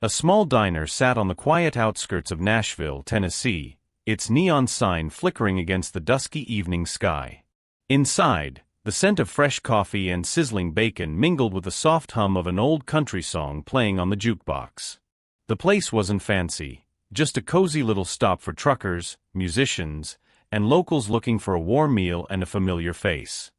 A small diner sat on the quiet outskirts of Nashville, Tennessee, its neon sign flickering against the dusky evening sky. Inside, the scent of fresh coffee and sizzling bacon mingled with the soft hum of an old country song playing on the jukebox. The place wasn't fancy, just a cozy little stop for truckers, musicians, and locals looking for a warm meal and a familiar face.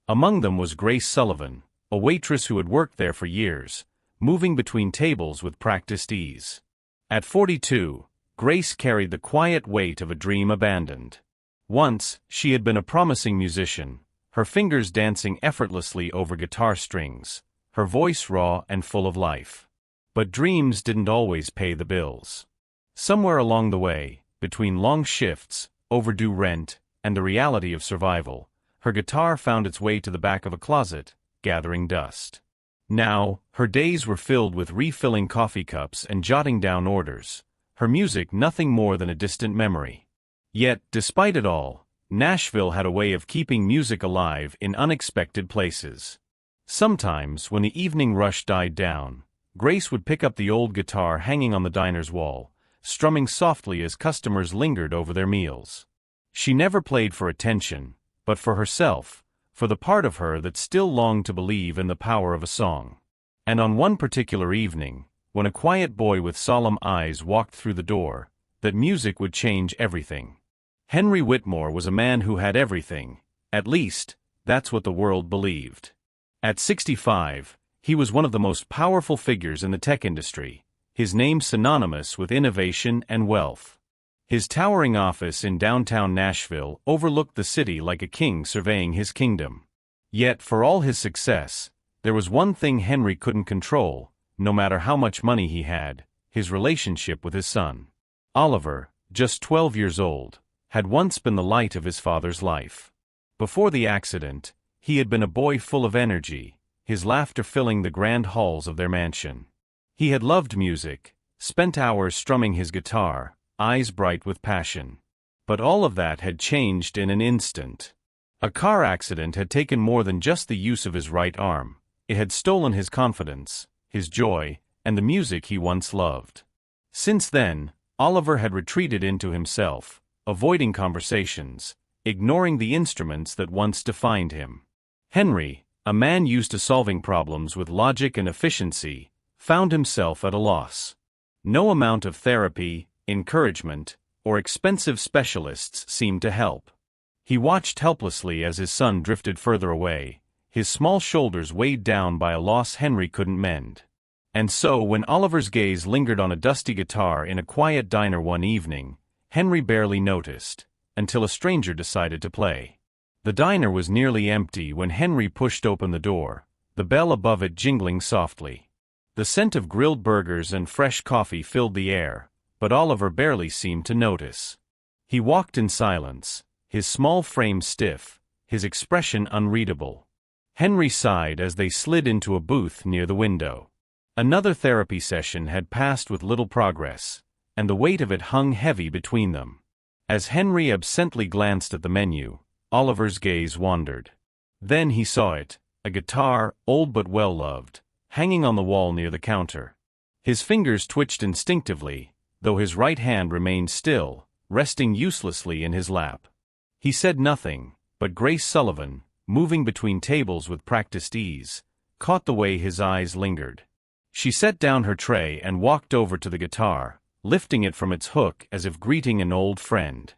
Among them was Grace Sullivan, a waitress who had worked there for years, moving between tables with practiced ease. At 42, Grace carried the quiet weight of a dream abandoned. Once, she had been a promising musician, her fingers dancing effortlessly over guitar strings, her voice raw and full of life. But dreams didn't always pay the bills. Somewhere along the way, between long shifts, overdue rent, and the reality of survival, her guitar found its way to the back of a closet, gathering dust. Now, her days were filled with refilling coffee cups and jotting down orders, her music nothing more than a distant memory. Yet, despite it all, Nashville had a way of keeping music alive in unexpected places. Sometimes, when the evening rush died down, Grace would pick up the old guitar hanging on the diner's wall, strumming softly as customers lingered over their meals. She never played for attention, but for herself, for the part of her that still longed to believe in the power of a song. And on one particular evening, when a quiet boy with solemn eyes walked through the door, that music would change everything. Henry Whitmore was a man who had everything, at least, that's what the world believed. At 65, he was one of the most powerful figures in the tech industry, his name synonymous with innovation and wealth. His towering office in downtown Nashville overlooked the city like a king surveying his kingdom. Yet, for all his success, there was one thing Henry couldn't control, no matter how much money he had: his relationship with his son. Oliver, just 12 years old, had once been the light of his father's life. Before the accident, he had been a boy full of energy, his laughter filling the grand halls of their mansion. He had loved music, spent hours strumming his guitar, eyes bright with passion. But all of that had changed in an instant. A car accident had taken more than just the use of his right arm. It had stolen his confidence, his joy, and the music he once loved. Since then, Oliver had retreated into himself, avoiding conversations, ignoring the instruments that once defined him. Henry, a man used to solving problems with logic and efficiency, found himself at a loss. No amount of therapy, encouragement, or expensive specialists seemed to help. He watched helplessly as his son drifted further away, his small shoulders weighed down by a loss Henry couldn't mend. And so when Oliver's gaze lingered on a dusty guitar in a quiet diner one evening, Henry barely noticed, until a stranger decided to play. The diner was nearly empty when Henry pushed open the door, the bell above it jingling softly. The scent of grilled burgers and fresh coffee filled the air, but Oliver barely seemed to notice. He walked in silence, his small frame stiff, his expression unreadable. Henry sighed as they slid into a booth near the window. Another therapy session had passed with little progress, and the weight of it hung heavy between them. As Henry absently glanced at the menu, Oliver's gaze wandered. Then he saw it, a guitar, old but well-loved, hanging on the wall near the counter. His fingers twitched instinctively, though his right hand remained still, resting uselessly in his lap. He said nothing, but Grace Sullivan, moving between tables with practiced ease, caught the way his eyes lingered. She set down her tray and walked over to the guitar, lifting it from its hook as if greeting an old friend.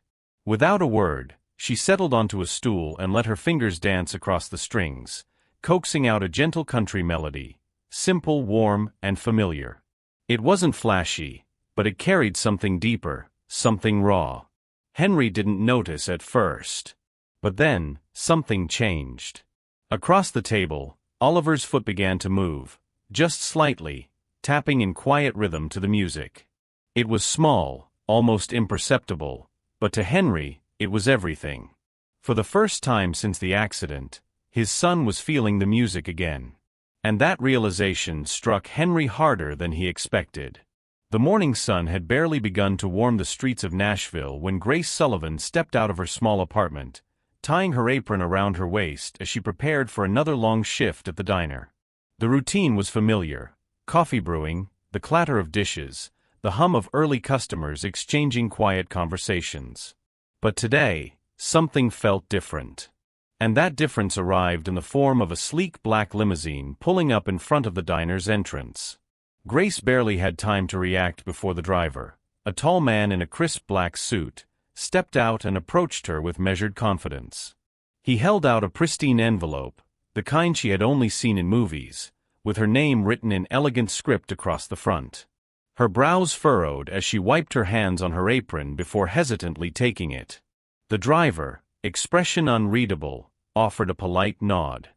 Without a word, she settled onto a stool and let her fingers dance across the strings, coaxing out a gentle country melody, simple, warm, and familiar. It wasn't flashy, but it carried something deeper, something raw. Henry didn't notice at first. But then, something changed. Across the table, Oliver's foot began to move, just slightly, tapping in quiet rhythm to the music. It was small, almost imperceptible, but to Henry, it was everything. For the first time since the accident, his son was feeling the music again. And that realization struck Henry harder than he expected. The morning sun had barely begun to warm the streets of Nashville when Grace Sullivan stepped out of her small apartment, tying her apron around her waist as she prepared for another long shift at the diner. The routine was familiar: coffee brewing, the clatter of dishes, the hum of early customers exchanging quiet conversations. But today, something felt different. And that difference arrived in the form of a sleek black limousine pulling up in front of the diner's entrance. Grace barely had time to react before the driver, a tall man in a crisp black suit, stepped out and approached her with measured confidence. He held out a pristine envelope, the kind she had only seen in movies, with her name written in elegant script across the front. Her brows furrowed as she wiped her hands on her apron before hesitantly taking it. The driver, expression unreadable, offered a polite nod.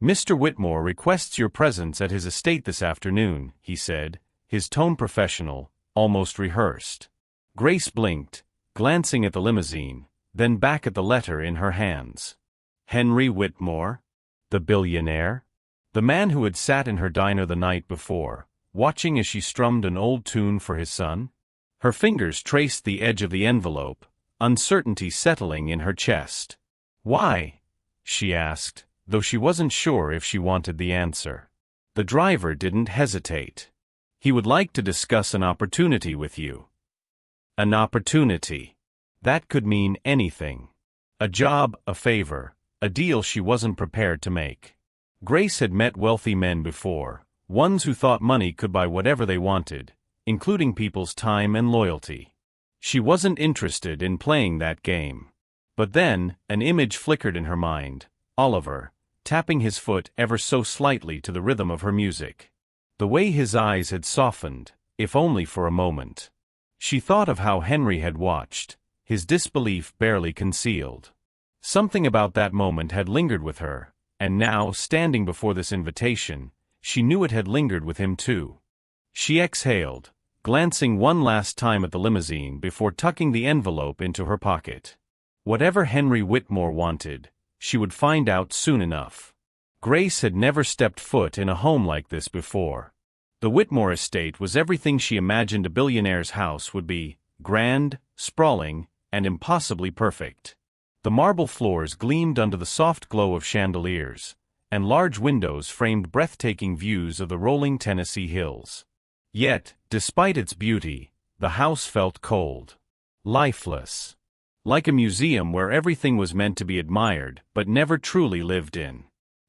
"Mr. Whitmore requests your presence at his estate this afternoon," he said, his tone professional, almost rehearsed. Grace blinked, glancing at the limousine, then back at the letter in her hands. Henry Whitmore? The billionaire? The man who had sat in her diner the night before, watching as she strummed an old tune for his son? Her fingers traced the edge of the envelope, uncertainty settling in her chest. "Why?" she asked, though she wasn't sure if she wanted the answer. The driver didn't hesitate. "He would like to discuss an opportunity with you." An opportunity. That could mean anything. A job, a favor, a deal she wasn't prepared to make. Grace had met wealthy men before, ones who thought money could buy whatever they wanted, including people's time and loyalty. She wasn't interested in playing that game. But then, an image flickered in her mind: Oliver, tapping his foot ever so slightly to the rhythm of her music. The way his eyes had softened, if only for a moment. She thought of how Henry had watched, his disbelief barely concealed. Something about that moment had lingered with her, and now, standing before this invitation, she knew it had lingered with him too. She exhaled, glancing one last time at the limousine before tucking the envelope into her pocket. Whatever Henry Whitmore wanted, she would find out soon enough. Grace had never stepped foot in a home like this before. The Whitmore estate was everything she imagined a billionaire's house would be: grand, sprawling, and impossibly perfect. The marble floors gleamed under the soft glow of chandeliers, and large windows framed breathtaking views of the rolling Tennessee hills. Yet, despite its beauty, the house felt cold. Lifeless. Like a museum where everything was meant to be admired but never truly lived in.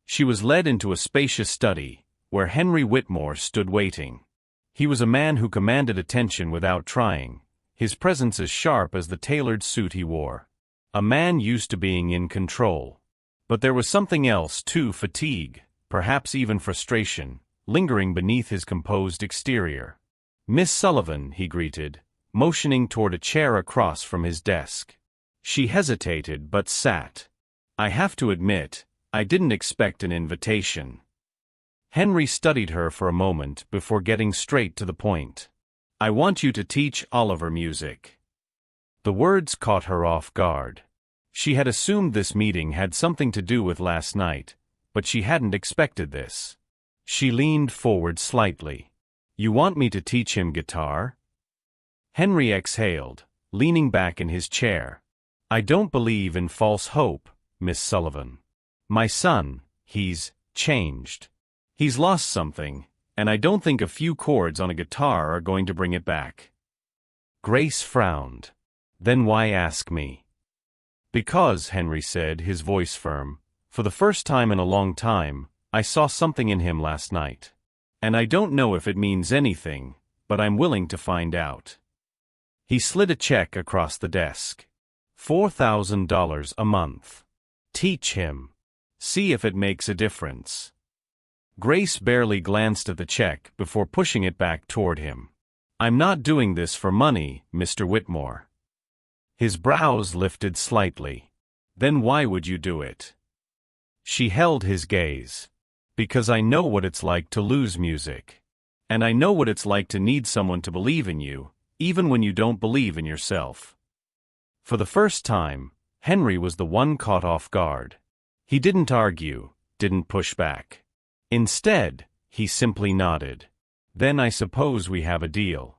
She was led into a spacious study, where Henry Whitmore stood waiting. He was a man who commanded attention without trying, his presence as sharp as the tailored suit he wore. A man used to being in control. But there was something else too: fatigue, perhaps even frustration, lingering beneath his composed exterior. "Miss Sullivan," he greeted, motioning toward a chair across from his desk. She hesitated but sat. "I have to admit, I didn't expect an invitation." Henry studied her for a moment before getting straight to the point. "I want you to teach Oliver music." The words caught her off guard. She had assumed this meeting had something to do with last night, but she hadn't expected this. She leaned forward slightly. "You want me to teach him guitar?" Henry exhaled, leaning back in his chair. "I don't believe in false hope, Miss Sullivan. My son, he's changed. He's lost something, and I don't think a few chords on a guitar are going to bring it back." Grace frowned. "Then why ask me?" "Because," Henry said, his voice firm, "for the first time in a long time, I saw something in him last night. And I don't know if it means anything, but I'm willing to find out." He slid a check across the desk. $4,000 a month. Teach him. See if it makes a difference. Grace barely glanced at the check before pushing it back toward him. "I'm not doing this for money, Mr. Whitmore." His brows lifted slightly. "Then why would you do it?" She held his gaze. "Because I know what it's like to lose music. And I know what it's like to need someone to believe in you, even when you don't believe in yourself." For the first time, Henry was the one caught off guard. He didn't argue, didn't push back. Instead, he simply nodded. "Then I suppose we have a deal."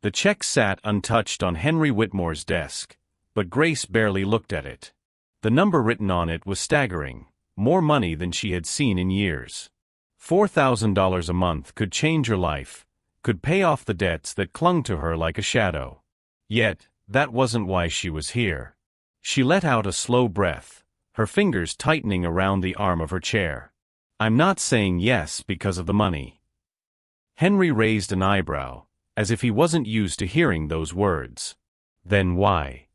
The check sat untouched on Henry Whitmore's desk, but Grace barely looked at it. The number written on it was staggering, more money than she had seen in years. $4,000 a month could change her life, could pay off the debts that clung to her like a shadow. Yet, that wasn't why she was here. She let out a slow breath, her fingers tightening around the arm of her chair. I'm not saying yes because of the money. Henry raised an eyebrow, as if he wasn't used to hearing those words. Then why?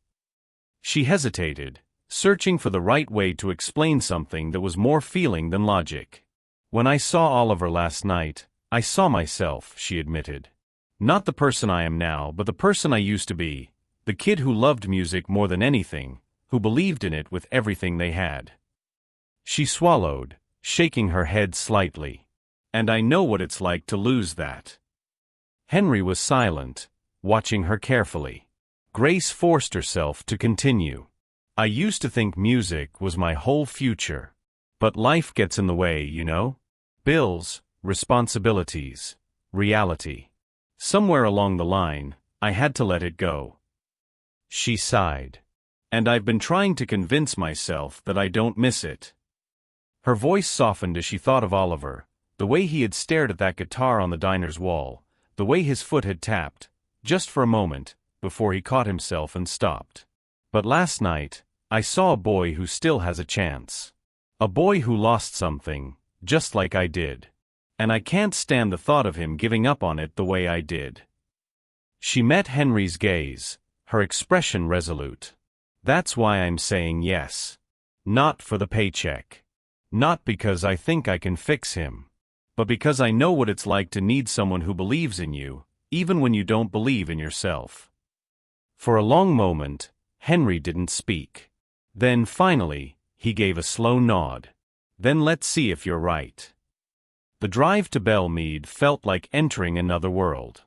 She hesitated, searching for the right way to explain something that was more feeling than logic. When I saw Oliver last night, I saw myself, she admitted. Not the person I am now, but the person I used to be, the kid who loved music more than anything, who believed in it with everything they had. She swallowed, shaking her head slightly. And I know what it's like to lose that. Henry was silent, watching her carefully. Grace forced herself to continue. I used to think music was my whole future. But life gets in the way, you know? Bills, responsibilities, reality. Somewhere along the line, I had to let it go. She sighed. And I've been trying to convince myself that I don't miss it. Her voice softened as she thought of Oliver, the way he had stared at that guitar on the diner's wall, the way his foot had tapped, just for a moment, before he caught himself and stopped. But last night, I saw a boy who still has a chance. A boy who lost something, just like I did. And I can't stand the thought of him giving up on it the way I did. She met Henry's gaze, her expression resolute. That's why I'm saying yes. Not for the paycheck. Not because I think I can fix him. But because I know what it's like to need someone who believes in you, even when you don't believe in yourself. For a long moment, Henry didn't speak. Then finally, he gave a slow nod. Then let's see if you're right. The drive to Belmead felt like entering another world.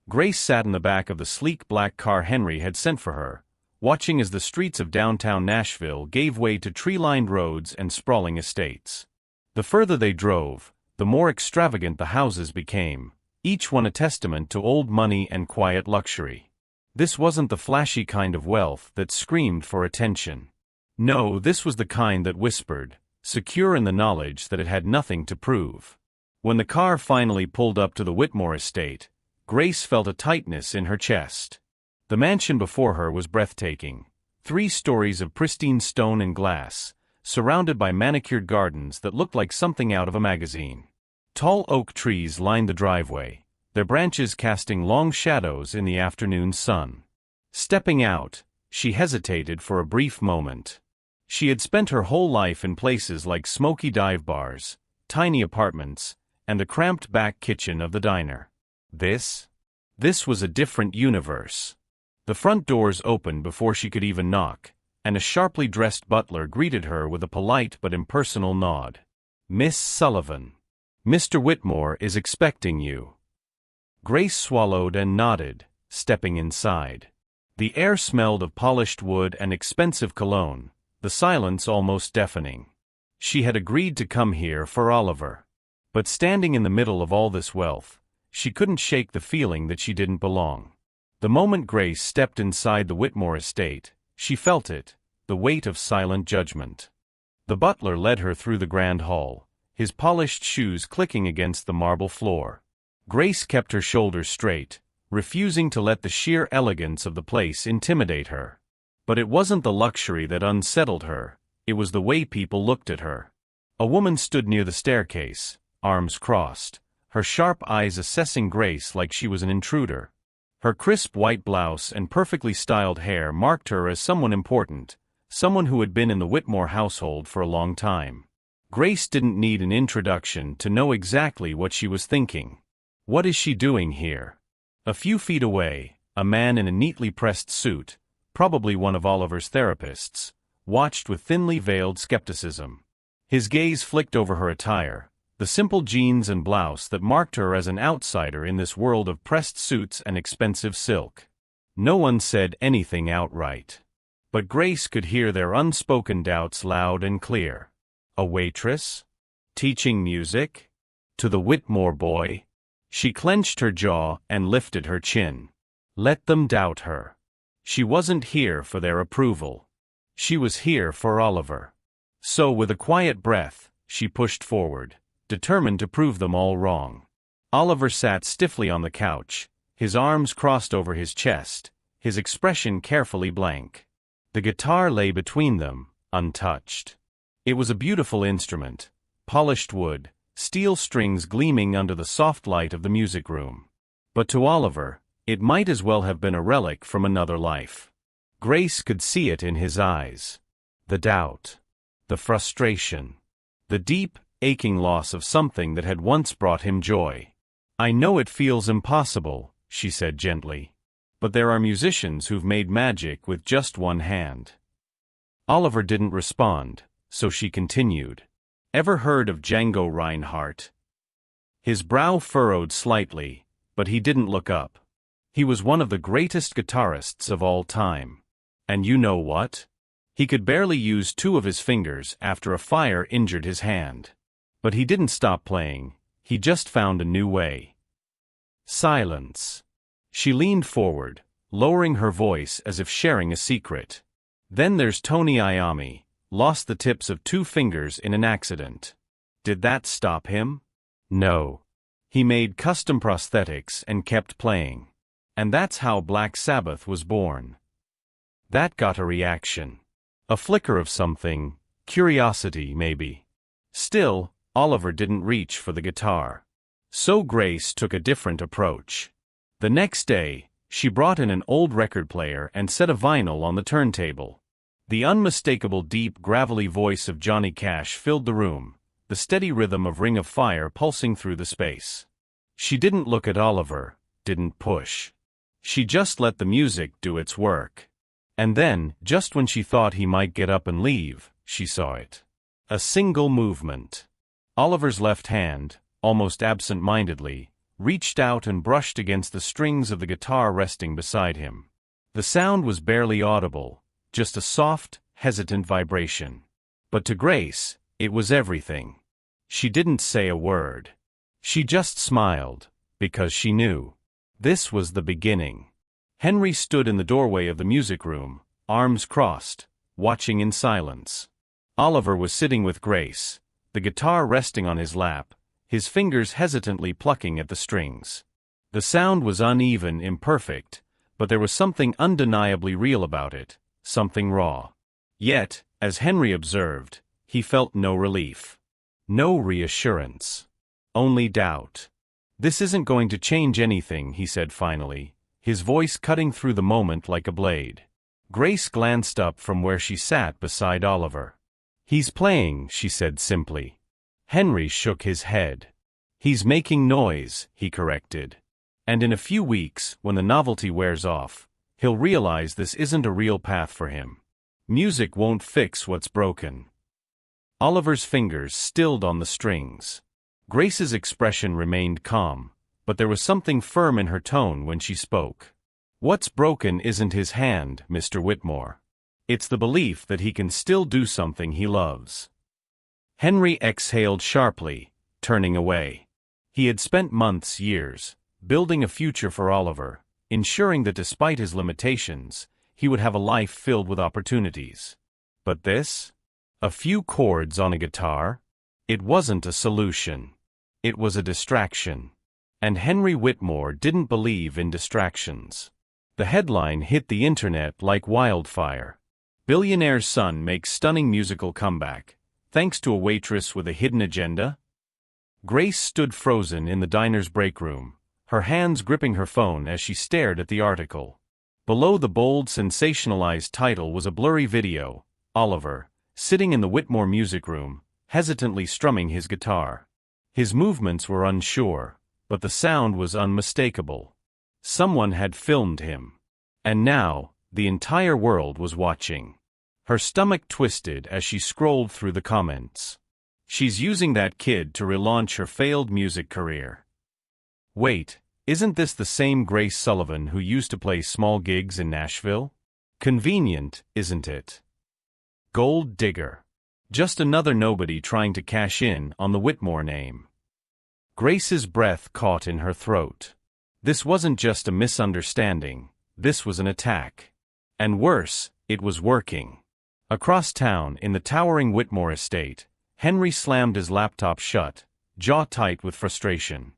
Grace sat in the back of the sleek black car Henry had sent for her, watching as the streets of downtown Nashville gave way to tree-lined roads and sprawling estates. The further they drove, the more extravagant the houses became, each one a testament to old money and quiet luxury. This wasn't the flashy kind of wealth that screamed for attention. No, this was the kind that whispered, secure in the knowledge that it had nothing to prove. When the car finally pulled up to the Whitmore estate, Grace felt a tightness in her chest. The mansion before her was breathtaking. 3 stories of pristine stone and glass, surrounded by manicured gardens that looked like something out of a magazine. Tall oak trees lined the driveway, their branches casting long shadows in the afternoon sun. Stepping out, she hesitated for a brief moment. She had spent her whole life in places like smoky dive bars, tiny apartments, and the cramped back kitchen of the diner. This was a different universe. The front doors opened before she could even knock, and a sharply dressed butler greeted her with a polite but impersonal nod. "Miss Sullivan. Mr. Whitmore is expecting you." Grace swallowed and nodded, stepping inside. The air smelled of polished wood and expensive cologne, the silence almost deafening. She had agreed to come here for Oliver. But standing in the middle of all this wealth, she couldn't shake the feeling that she didn't belong. The moment Grace stepped inside the Whitmore estate, she felt it, the weight of silent judgment. The butler led her through the grand hall, his polished shoes clicking against the marble floor. Grace kept her shoulders straight, refusing to let the sheer elegance of the place intimidate her. But it wasn't the luxury that unsettled her, it was the way people looked at her. A woman stood near the staircase, arms crossed, her sharp eyes assessing Grace like she was an intruder. Her crisp white blouse and perfectly styled hair marked her as someone important, someone who had been in the Whitmore household for a long time. Grace didn't need an introduction to know exactly what she was thinking. What is she doing here? A few feet away, a man in a neatly pressed suit, probably one of Oliver's therapists, watched with thinly veiled skepticism. His gaze flicked over her attire, the simple jeans and blouse that marked her as an outsider in this world of pressed suits and expensive silk. No one said anything outright. But Grace could hear their unspoken doubts loud and clear. A waitress? Teaching music? To the Whitmore boy? She clenched her jaw and lifted her chin. Let them doubt her. She wasn't here for their approval. She was here for Oliver. So with a quiet breath, she pushed forward, determined to prove them all wrong. Oliver sat stiffly on the couch, his arms crossed over his chest, his expression carefully blank. The guitar lay between them, untouched. It was a beautiful instrument, polished wood, steel strings gleaming under the soft light of the music room. But to Oliver, it might as well have been a relic from another life. Grace could see it in his eyes. The doubt. The frustration. The deep, aching loss of something that had once brought him joy. "I know it feels impossible," she said gently. "But there are musicians who've made magic with just one hand." Oliver didn't respond, so she continued. "Ever heard of Django Reinhardt?" His brow furrowed slightly, but he didn't look up. He was one of the greatest guitarists of all time. And you know what? He could barely use 2 of his fingers after a fire injured his hand. But he didn't stop playing, he just found a new way. Silence. She leaned forward, lowering her voice as if sharing a secret. "Then there's Tony Iommi, lost the tips of 2 fingers in an accident. Did that stop him? No. He made custom prosthetics and kept playing. And that's how Black Sabbath was born." That got a reaction. A flicker of something, curiosity maybe. Still, Oliver didn't reach for the guitar. So Grace took a different approach. The next day, she brought in an old record player and set a vinyl on the turntable. The unmistakable deep gravelly voice of Johnny Cash filled the room, the steady rhythm of Ring of Fire pulsing through the space. She didn't look at Oliver, didn't push. She just let the music do its work. And then, just when she thought he might get up and leave, she saw it. A single movement. Oliver's left hand, almost absent-mindedly, reached out and brushed against the strings of the guitar resting beside him. The sound was barely audible, just a soft, hesitant vibration. But to Grace, it was everything. She didn't say a word. She just smiled, because she knew. This was the beginning. Henry stood in the doorway of the music room, arms crossed, watching in silence. Oliver was sitting with Grace, the guitar resting on his lap, his fingers hesitantly plucking at the strings. The sound was uneven, imperfect, but there was something undeniably real about it, something raw. Yet, as Henry observed, he felt no relief. No reassurance. Only doubt. "This isn't going to change anything," he said finally, his voice cutting through the moment like a blade. Grace glanced up from where she sat beside Oliver. "He's playing," she said simply. Henry shook his head. "He's making noise," he corrected. "And in a few weeks, when the novelty wears off, he'll realize this isn't a real path for him. Music won't fix what's broken." Oliver's fingers stilled on the strings. Grace's expression remained calm, but there was something firm in her tone when she spoke. "What's broken isn't his hand, Mr. Whitmore. It's the belief that he can still do something he loves." Henry exhaled sharply, turning away. He had spent months, years, building a future for Oliver, ensuring that despite his limitations, he would have a life filled with opportunities. But this? A few chords on a guitar? It wasn't a solution. It was a distraction. And Henry Whitmore didn't believe in distractions. The headline hit the internet like wildfire. "Billionaire's son makes stunning musical comeback, thanks to a waitress with a hidden agenda?" Grace stood frozen in the diner's break room, her hands gripping her phone as she stared at the article. Below the bold, sensationalized title was a blurry video, Oliver, sitting in the Whitmore music room, hesitantly strumming his guitar. His movements were unsure, but the sound was unmistakable. Someone had filmed him. And now, the entire world was watching. Her stomach twisted as she scrolled through the comments. "She's using that kid to relaunch her failed music career." Wait, isn't this the same Grace Sullivan who used to play small gigs in Nashville? Convenient, isn't it? Gold digger. Just another nobody trying to cash in on the Whitmore name. Grace's breath caught in her throat. This wasn't just a misunderstanding, this was an attack. And worse, it was working. Across town, in the towering Whitmore estate, Henry slammed his laptop shut, jaw tight with frustration.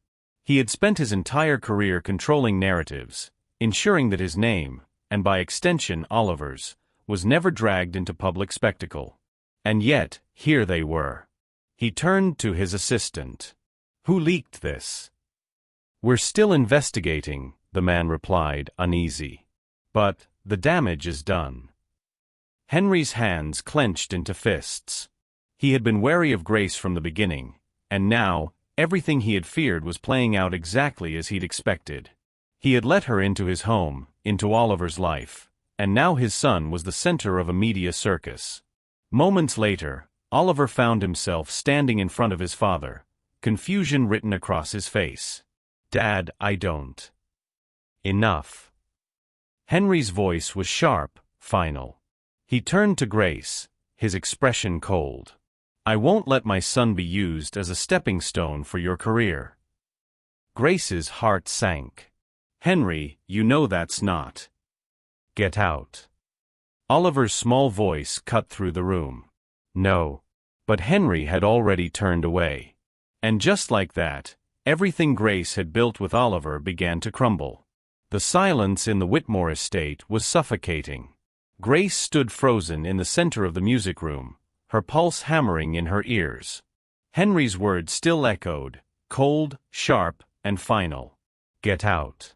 He had spent his entire career controlling narratives, ensuring that his name, and by extension Oliver's, was never dragged into public spectacle. And yet, here they were. He turned to his assistant. "Who leaked this?" "We're still investigating," the man replied, uneasy. "But the damage is done." Henry's hands clenched into fists. He had been wary of Grace from the beginning, and now, everything he had feared was playing out exactly as he'd expected. He had let her into his home, into Oliver's life, and now his son was the center of a media circus. Moments later, Oliver found himself standing in front of his father, confusion written across his face. "Dad, I don't." "Enough." Henry's voice was sharp, final. He turned to Grace, his expression cold. "I won't let my son be used as a stepping stone for your career." Grace's heart sank. "Henry, you know that's not." "Get out." Oliver's small voice cut through the room. "No." But Henry had already turned away. And just like that, everything Grace had built with Oliver began to crumble. The silence in the Whitmore estate was suffocating. Grace stood frozen in the center of the music room, her pulse hammering in her ears. Henry's words still echoed, cold, sharp, and final. "Get out."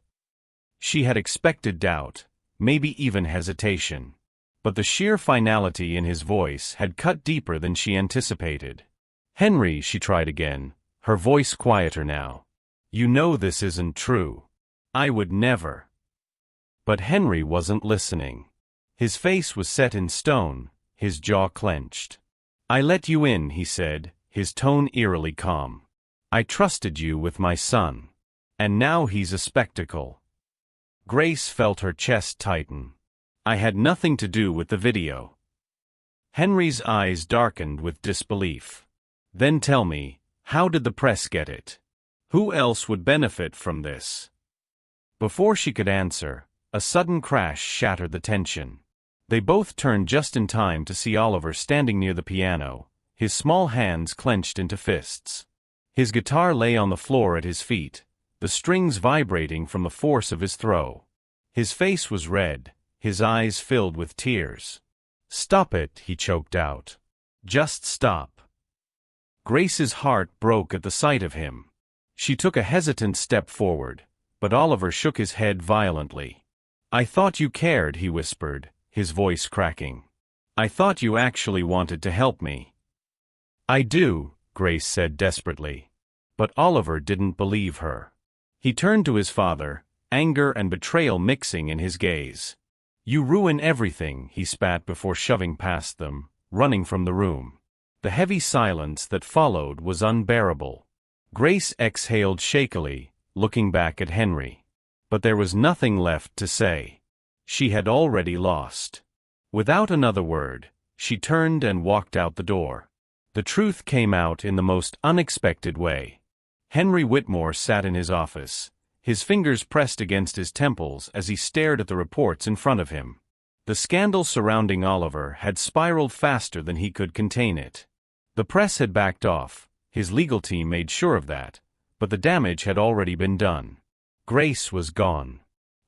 She had expected doubt, maybe even hesitation. But the sheer finality in his voice had cut deeper than she anticipated. "Henry," she tried again, her voice quieter now. "You know this isn't true. I would never." But Henry wasn't listening. His face was set in stone, his jaw clenched. "I let you in," he said, his tone eerily calm. "I trusted you with my son. And now he's a spectacle." Grace felt her chest tighten. "I had nothing to do with the video." Henry's eyes darkened with disbelief. "Then tell me, how did the press get it? Who else would benefit from this?" Before she could answer, a sudden crash shattered the tension. They both turned just in time to see Oliver standing near the piano, his small hands clenched into fists. His guitar lay on the floor at his feet, the strings vibrating from the force of his throw. His face was red, his eyes filled with tears. "Stop it," he choked out. "Just stop." Grace's heart broke at the sight of him. She took a hesitant step forward, but Oliver shook his head violently. "I thought you cared," he whispered, his voice cracking. "I thought you actually wanted to help me." "I do," Grace said desperately. But Oliver didn't believe her. He turned to his father, anger and betrayal mixing in his gaze. "You ruin everything," he spat before shoving past them, running from the room. The heavy silence that followed was unbearable. Grace exhaled shakily, looking back at Henry. But there was nothing left to say. She had already lost. Without another word, she turned and walked out the door. The truth came out in the most unexpected way. Henry Whitmore sat in his office, his fingers pressed against his temples as he stared at the reports in front of him. The scandal surrounding Oliver had spiraled faster than he could contain it. The press had backed off, his legal team made sure of that, but the damage had already been done. Grace was gone.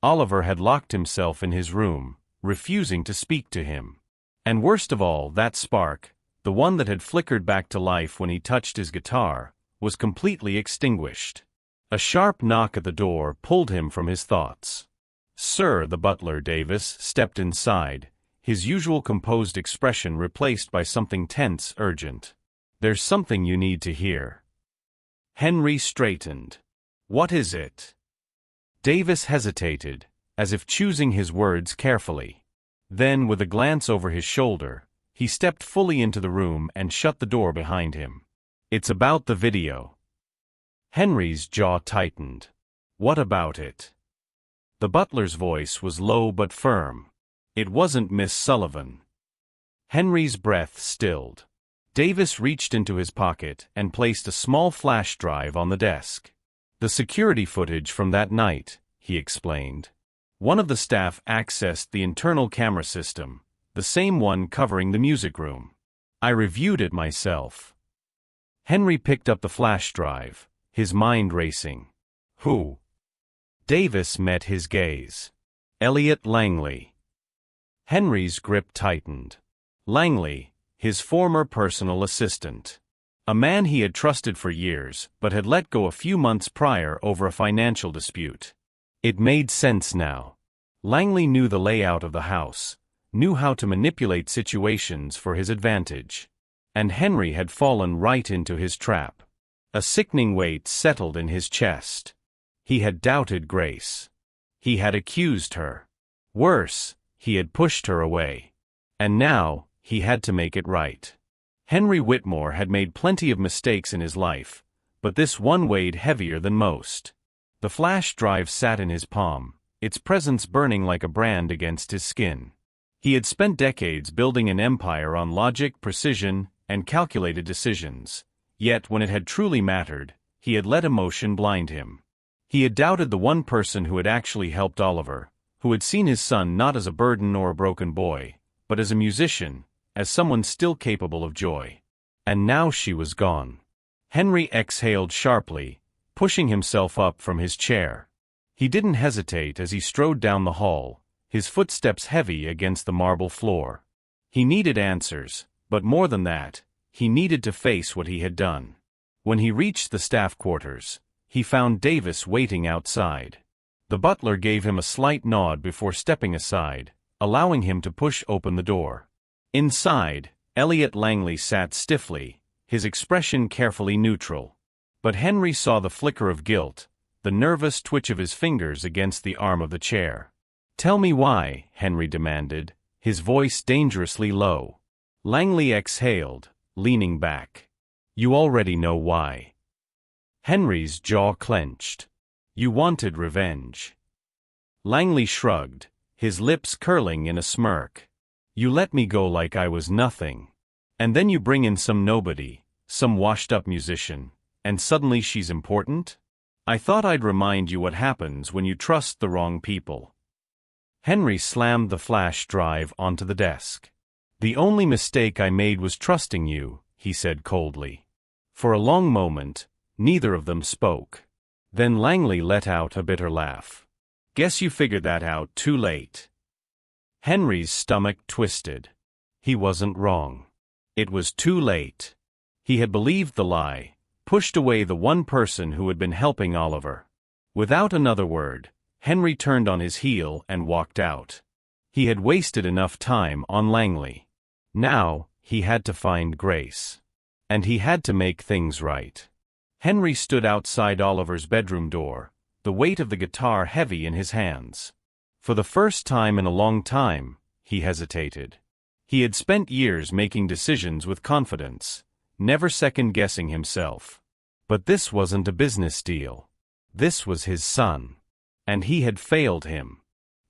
Oliver had locked himself in his room, refusing to speak to him. And worst of all, that spark, the one that had flickered back to life when he touched his guitar, was completely extinguished. A sharp knock at the door pulled him from his thoughts. "Sir," the butler Davis stepped inside, his usual composed expression replaced by something tense, urgent. "There's something you need to hear." Henry straightened. "What is it?" Davis hesitated, as if choosing his words carefully. Then, with a glance over his shoulder, he stepped fully into the room and shut the door behind him. "It's about the video." Henry's jaw tightened. "What about it?" The butler's voice was low but firm. "It wasn't Miss Sullivan." Henry's breath stilled. Davis reached into his pocket and placed a small flash drive on the desk. "The security footage from that night," he explained. "One of the staff accessed the internal camera system, the same one covering the music room. I reviewed it myself." Henry picked up the flash drive, his mind racing. Who? Davis met his gaze. Elliot Langley. Henry's grip tightened. Langley, his former personal assistant. A man he had trusted for years but had let go a few months prior over a financial dispute. It made sense now. Langley knew the layout of the house, knew how to manipulate situations for his advantage. And Henry had fallen right into his trap. A sickening weight settled in his chest. He had doubted Grace. He had accused her. Worse, he had pushed her away. And now, he had to make it right. Henry Whitmore had made plenty of mistakes in his life, but this one weighed heavier than most. The flash drive sat in his palm, its presence burning like a brand against his skin. He had spent decades building an empire on logic, precision, and calculated decisions, yet when it had truly mattered, he had let emotion blind him. He had doubted the one person who had actually helped Oliver, who had seen his son not as a burden or a broken boy, but as a musician, as someone still capable of joy. And now she was gone. Henry exhaled sharply, pushing himself up from his chair. He didn't hesitate as he strode down the hall, his footsteps heavy against the marble floor. He needed answers, but more than that, he needed to face what he had done. When he reached the staff quarters, he found Davis waiting outside. The butler gave him a slight nod before stepping aside, allowing him to push open the door. Inside, Elliot Langley sat stiffly, his expression carefully neutral. But Henry saw the flicker of guilt, the nervous twitch of his fingers against the arm of the chair. "Tell me why," Henry demanded, his voice dangerously low. Langley exhaled, leaning back. "You already know why." Henry's jaw clenched. "You wanted revenge." Langley shrugged, his lips curling in a smirk. "You let me go like I was nothing. And then you bring in some nobody, some washed-up musician, and suddenly she's important? I thought I'd remind you what happens when you trust the wrong people." Henry slammed the flash drive onto the desk. "The only mistake I made was trusting you," he said coldly. For a long moment, neither of them spoke. Then Langley let out a bitter laugh. "Guess you figured that out too late." Henry's stomach twisted. He wasn't wrong. It was too late. He had believed the lie, pushed away the one person who had been helping Oliver. Without another word, Henry turned on his heel and walked out. He had wasted enough time on Langley. Now, he had to find Grace. And he had to make things right. Henry stood outside Oliver's bedroom door, the weight of the guitar heavy in his hands. For the first time in a long time, he hesitated. He had spent years making decisions with confidence, never second-guessing himself. But this wasn't a business deal. This was his son. And he had failed him.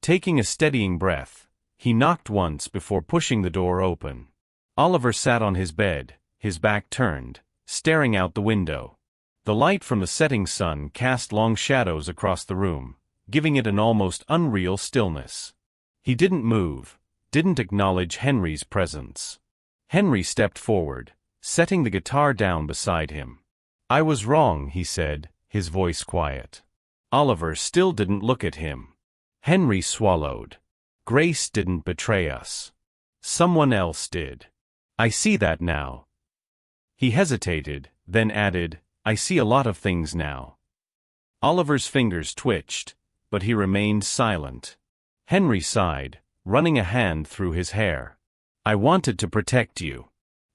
Taking a steadying breath, he knocked once before pushing the door open. Oliver sat on his bed, his back turned, staring out the window. The light from the setting sun cast long shadows across the room, giving it an almost unreal stillness. He didn't move, didn't acknowledge Henry's presence. Henry stepped forward, setting the guitar down beside him. "I was wrong," he said, his voice quiet. Oliver still didn't look at him. Henry swallowed. "Grace didn't betray us. Someone else did. I see that now." He hesitated, then added, "I see a lot of things now." Oliver's fingers twitched, but he remained silent. Henry sighed, running a hand through his hair. "I wanted to protect you.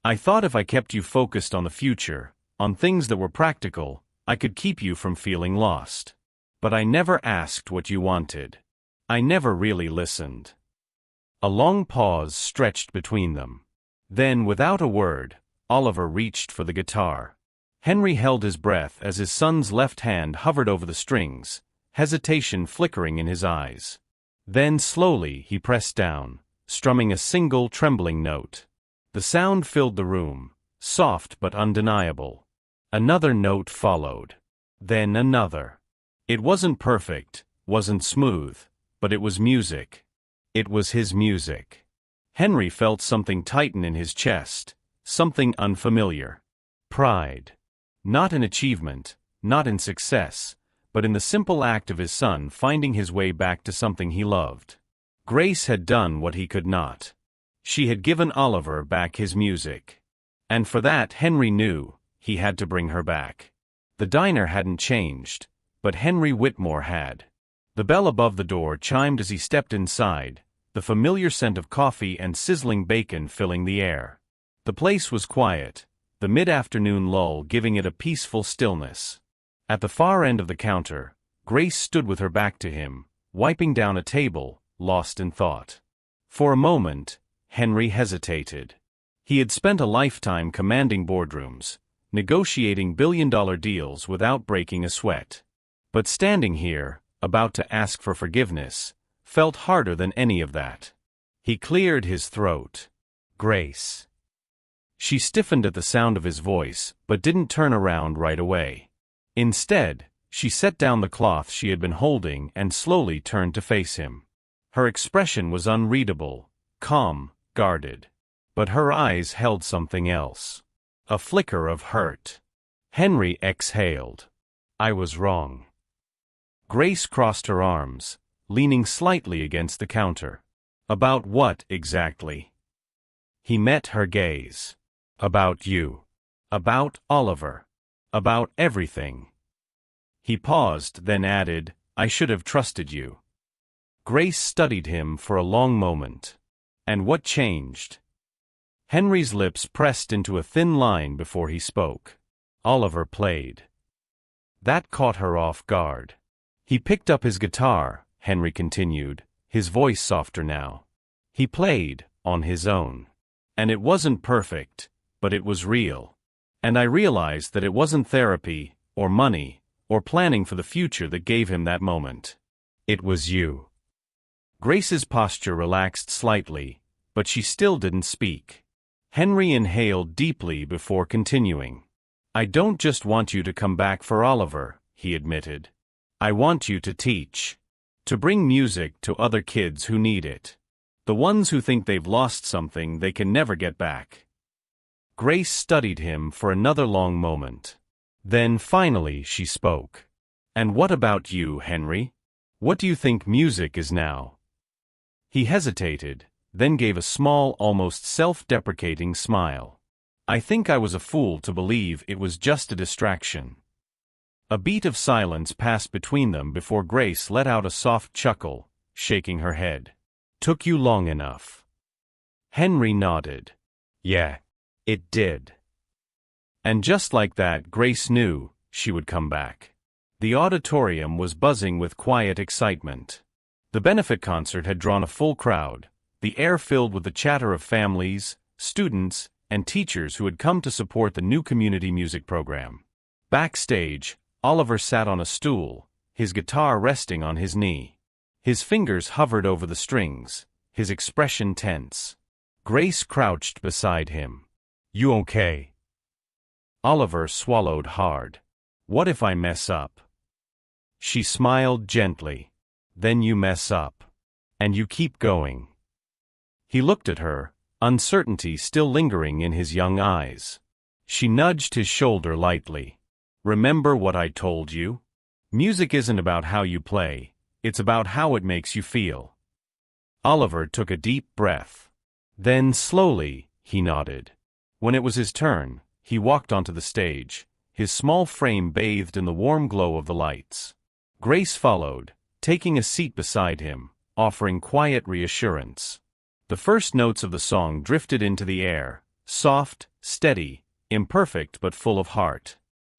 I thought if I kept you focused on the future, on things that were practical, I could keep you from feeling lost. But I never asked what you wanted. I never really listened." A long pause stretched between them. Then, without a word, Oliver reached for the guitar. Henry held his breath as his son's left hand hovered over the strings, hesitation flickering in his eyes. Then slowly he pressed down, strumming a single trembling note. The sound filled the room, soft but undeniable. Another note followed. Then another. It wasn't perfect, wasn't smooth, but it was music. It was his music. Henry felt something tighten in his chest, something unfamiliar. Pride. Not in achievement, not in success, but in the simple act of his son finding his way back to something he loved. Grace had done what he could not. She had given Oliver back his music. And for that, Henry knew he had to bring her back. The diner hadn't changed, but Henry Whitmore had. The bell above the door chimed as he stepped inside, the familiar scent of coffee and sizzling bacon filling the air. The place was quiet, the mid-afternoon lull giving it a peaceful stillness. At the far end of the counter, Grace stood with her back to him, wiping down a table, lost in thought. For a moment, Henry hesitated. He had spent a lifetime commanding boardrooms, negotiating billion-dollar deals without breaking a sweat. But standing here, about to ask for forgiveness, felt harder than any of that. He cleared his throat. Grace. She stiffened at the sound of his voice, but didn't turn around right away. Instead, she set down the cloth she had been holding and slowly turned to face him. Her expression was unreadable, calm, guarded. But her eyes held something else. A flicker of hurt. Henry exhaled. I was wrong. Grace crossed her arms, leaning slightly against the counter. About what, exactly? He met her gaze. About you. About Oliver. About everything. He paused, then added, I should have trusted you. Grace studied him for a long moment. And what changed? Henry's lips pressed into a thin line before he spoke. Oliver played. That caught her off guard. He picked up his guitar, Henry continued, his voice softer now. He played, on his own. And it wasn't perfect, but it was real. And I realized that it wasn't therapy, or money, or planning for the future that gave him that moment. It was you. Grace's posture relaxed slightly, but she still didn't speak. Henry inhaled deeply before continuing. I don't just want you to come back for Oliver, he admitted. I want you to teach. To bring music to other kids who need it. The ones who think they've lost something they can never get back. Grace studied him for another long moment. Then finally she spoke. And what about you, Henry? What do you think music is now? He hesitated, then gave a small, almost self-deprecating smile. I think I was a fool to believe it was just a distraction. A beat of silence passed between them before Grace let out a soft chuckle, shaking her head. Took you long enough. Henry nodded. Yeah, it did. And just like that, Grace knew she would come back. The auditorium was buzzing with quiet excitement. The benefit concert had drawn a full crowd, the air filled with the chatter of families, students, and teachers who had come to support the new community music program. Backstage, Oliver sat on a stool, his guitar resting on his knee. His fingers hovered over the strings, his expression tense. Grace crouched beside him. You okay? Oliver swallowed hard. What if I mess up? She smiled gently. Then you mess up. And you keep going. He looked at her, uncertainty still lingering in his young eyes. She nudged his shoulder lightly. Remember what I told you? Music isn't about how you play, it's about how it makes you feel. Oliver took a deep breath. Then slowly, he nodded. When it was his turn, he walked onto the stage, his small frame bathed in the warm glow of the lights. Grace followed, taking a seat beside him, offering quiet reassurance. The first notes of the song drifted into the air, soft, steady, imperfect but full of heart.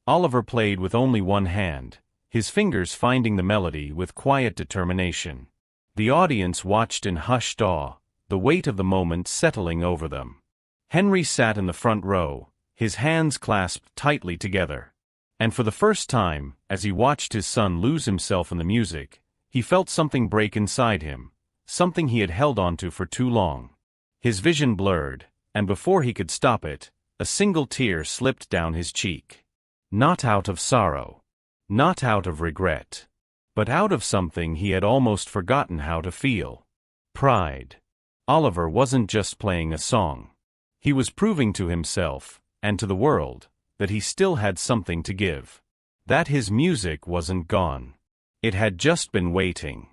Oliver played with only one hand, his fingers finding the melody with quiet determination. The audience watched in hushed awe, the weight of the moment settling over them. Henry sat in the front row, his hands clasped tightly together. And for the first time, as he watched his son lose himself in the music, he felt something break inside him, something he had held onto for too long. His vision blurred, and before he could stop it, a single tear slipped down his cheek. Not out of sorrow. Not out of regret. But out of something he had almost forgotten how to feel. Pride. Oliver wasn't just playing a song. He was proving to himself, and to the world, that he still had something to give. that his music wasn't gone. It had just been waiting.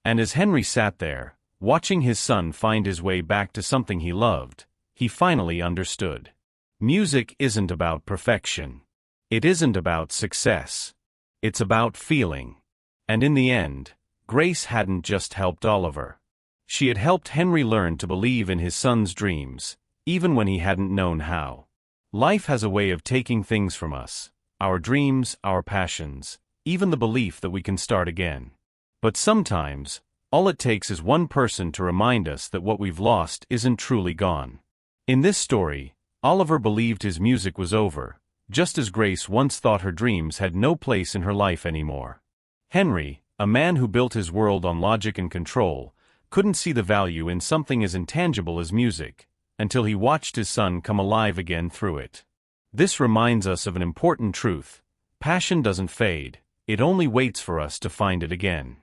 And as Henry sat there, watching his son find his way back to something he loved, he finally understood. Music isn't about perfection. It isn't about success. It's about feeling. And in the end, Grace hadn't just helped Oliver. She had helped Henry learn to believe in his son's dreams, even when he hadn't known how. Life has a way of taking things from us, our dreams, our passions, even the belief that we can start again. But sometimes, all it takes is one person to remind us that what we've lost isn't truly gone. In this story, Oliver believed his music was over, just as Grace once thought her dreams had no place in her life anymore. Henry, a man who built his world on logic and control, couldn't see the value in something as intangible as music, until he watched his son come alive again through it. This reminds us of an important truth: passion doesn't fade, it only waits for us to find it again.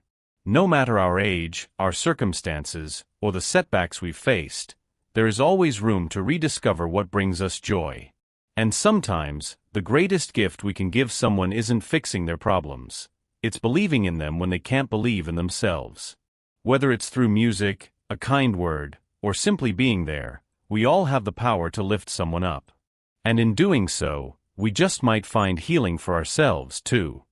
No matter our age, our circumstances, or the setbacks we've faced, there is always room to rediscover what brings us joy. And sometimes, the greatest gift we can give someone isn't fixing their problems. It's believing in them when they can't believe in themselves. Whether it's through music, a kind word, or simply being there, we all have the power to lift someone up. And in doing so, we just might find healing for ourselves too.